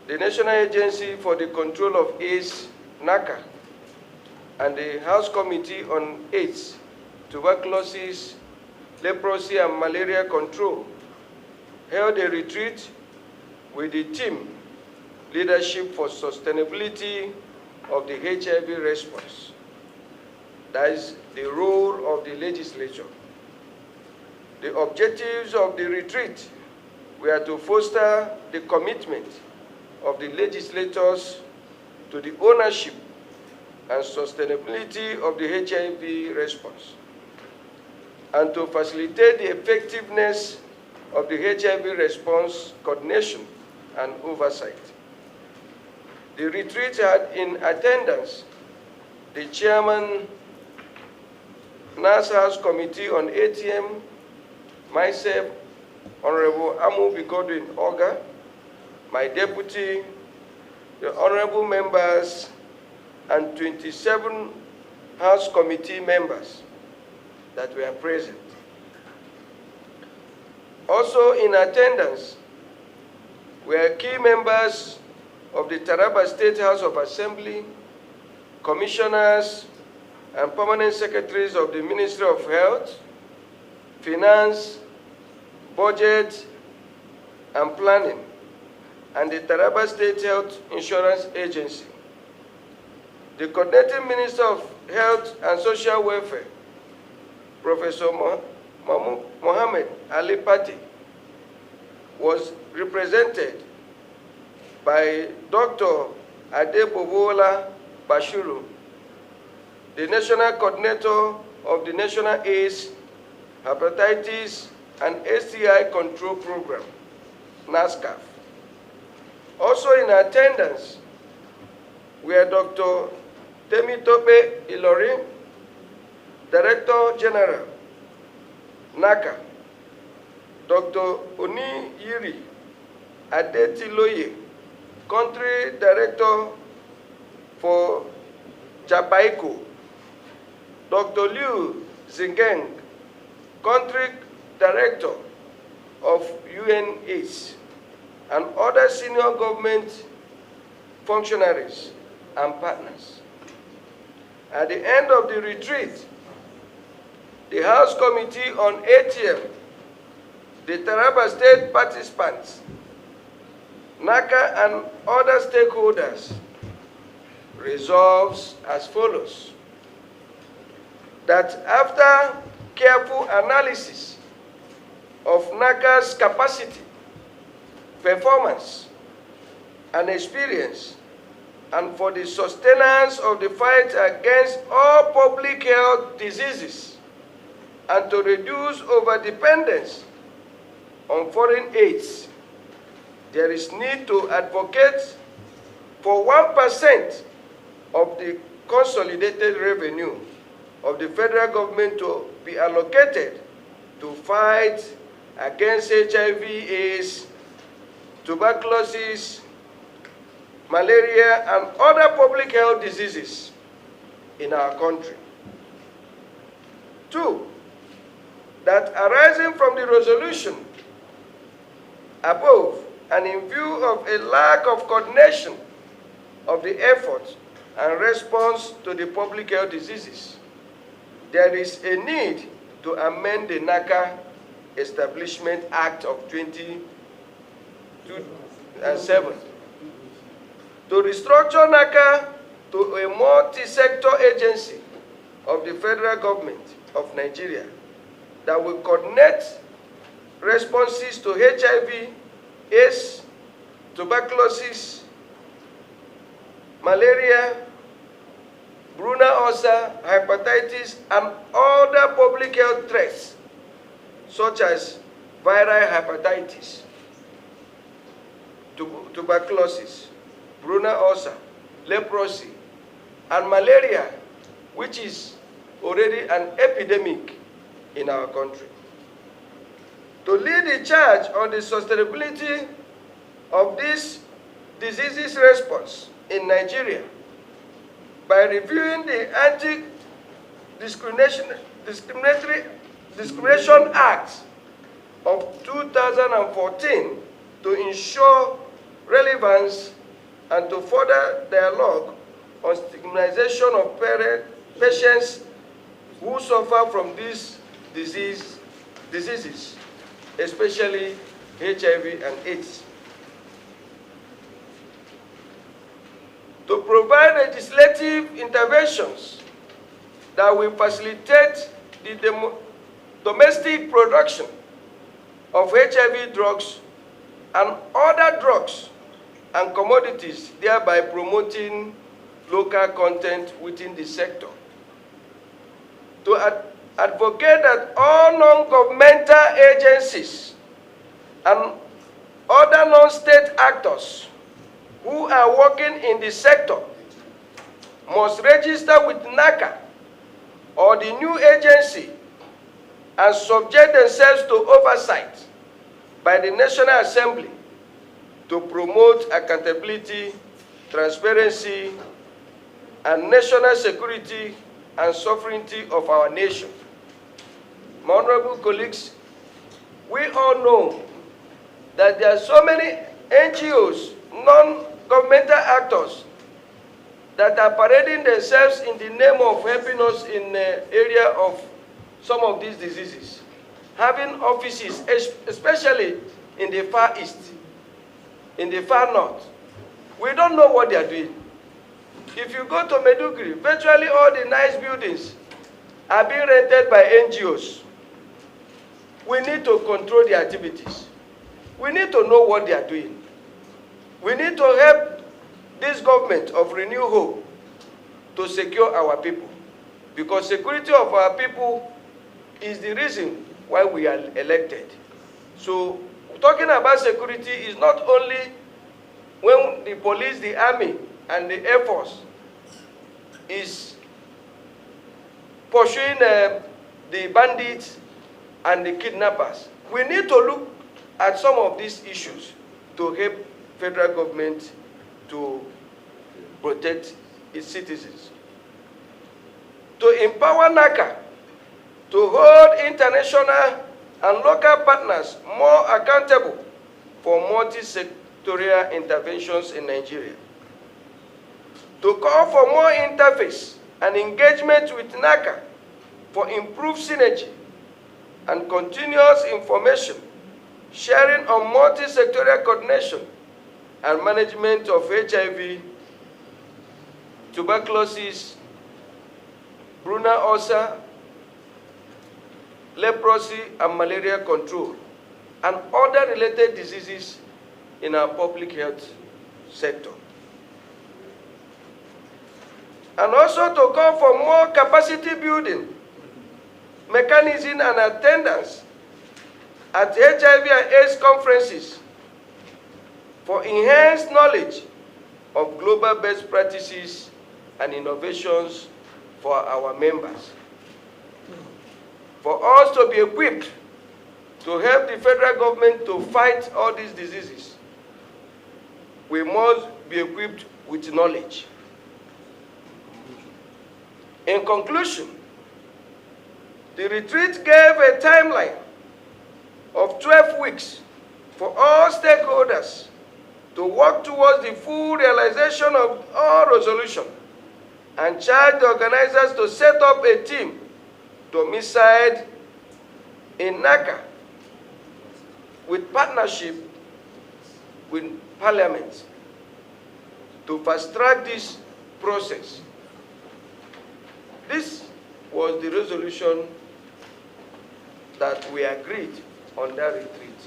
the National Agency for the Control of AIDS, NACA, and the House Committee on AIDS, Tuberculosis, Leprosy, and Malaria Control held a retreat with the team Leadership for Sustainability of the HIV Response. That is the role of the legislature. The objectives of the retreat were to foster the commitment of the legislators to the ownership and sustainability of the HIV response, and to facilitate the effectiveness of the HIV response coordination and oversight. The retreat had in attendance the chairman, NASA's House Committee on ATM, myself, Honorable Amu Bigodwin Oga, my deputy, the honorable members, and 27 House Committee members that were present. Also in attendance were key members of the Taraba State House of Assembly, commissioners, and permanent secretaries of the Ministry of Health, Finance, Budget, and Planning, and the Taraba State Health Insurance Agency. The coordinating Minister of Health and Social Welfare, Professor Mohammed Ali Pati, was represented by Dr. Adebobola Bashuru, the National Coordinator of the National AIDS, Hepatitis, and STI Control Program, NASCAF. Also in attendance were Dr. Temitope Ilori, Director General, NACA, Dr. Oni Yiri Adetiloye, Country Director for Japaiko, Dr. Liu Zingeng, Country Director of UNAIDS, and other senior government functionaries and partners. At the end of the retreat, the House Committee on ATM, the Taraba State participants, NACA, and other stakeholders resolves as follows: that after careful analysis of NACA's capacity, performance, and experience, and for the sustenance of the fight against all public health diseases, and to reduce overdependence on foreign aids, there is need to advocate for 1% of the consolidated revenue of the federal government to be allocated to fight against HIV, AIDS, tuberculosis, malaria, and other public health diseases in our country. 2, that arising from the resolution above, and in view of a lack of coordination of the efforts and response to the public health diseases, there is a need to amend the NACA Establishment Act of 2007 to restructure NACA to a multi-sector agency of the federal government of Nigeria that will coordinate responses to HIV, AIDS, tuberculosis, malaria, Bruna ulcer, hepatitis, and other public health threats, such as viral hepatitis, tuberculosis, Bruna ulcer, leprosy, and malaria, which is already an epidemic in our country. To lead the charge on the sustainability of this diseases response in Nigeria by reviewing the Anti-Discrimination Act of 2014 to ensure relevance and to further dialogue on stigmatization of patients who suffer from these diseases, especially HIV and AIDS. To provide legislative interventions that will facilitate the domestic production of HIV drugs and other drugs and commodities, thereby promoting local content within the sector. To advocate that all non-governmental agencies and other non-state actors who are working in the sector must register with NACA or the new agency and subject themselves to oversight by the National Assembly to promote accountability, transparency, and national security and sovereignty of our nation. My honorable colleagues, we all know that there are so many NGOs, non-governmental actors, that are parading themselves in the name of helping us in the area of some of these diseases, having offices, especially in the Far East, in the Far North. We don't know what they are doing. If you go to Maiduguri, virtually all the nice buildings are being rented by NGOs. We need to control their activities. We need to know what they are doing. We need to help this government of Renew Hope to secure our people, because security of our people is the reason why we are elected. So talking about security is not only when the police, the army, and the Air Force is pursuing the bandits and the kidnappers. We need to look at some of these issues to help federal government to protect its citizens. To empower NACA to hold international and local partners more accountable for multi-sectorial interventions in Nigeria. To call for more interface and engagement with NACA for improved synergy and continuous information sharing on multi-sectorial coordination and management of HIV, tuberculosis, Bruna ulcer, leprosy, and malaria control, and other related diseases in our public health sector. And also to call for more capacity building, mechanism, and attendance at HIV and AIDS conferences for enhanced knowledge of global best practices and innovations for our members. For us to be equipped to help the federal government to fight all these diseases, we must be equipped with knowledge. In conclusion, the retreat gave a timeline of 12 weeks for all stakeholders to work towards the full realization of all resolutions and charged the organizers to set up a team domiciled in NACA with partnership with Parliament to fast-track this process. This was the resolution that we agreed on that retreat.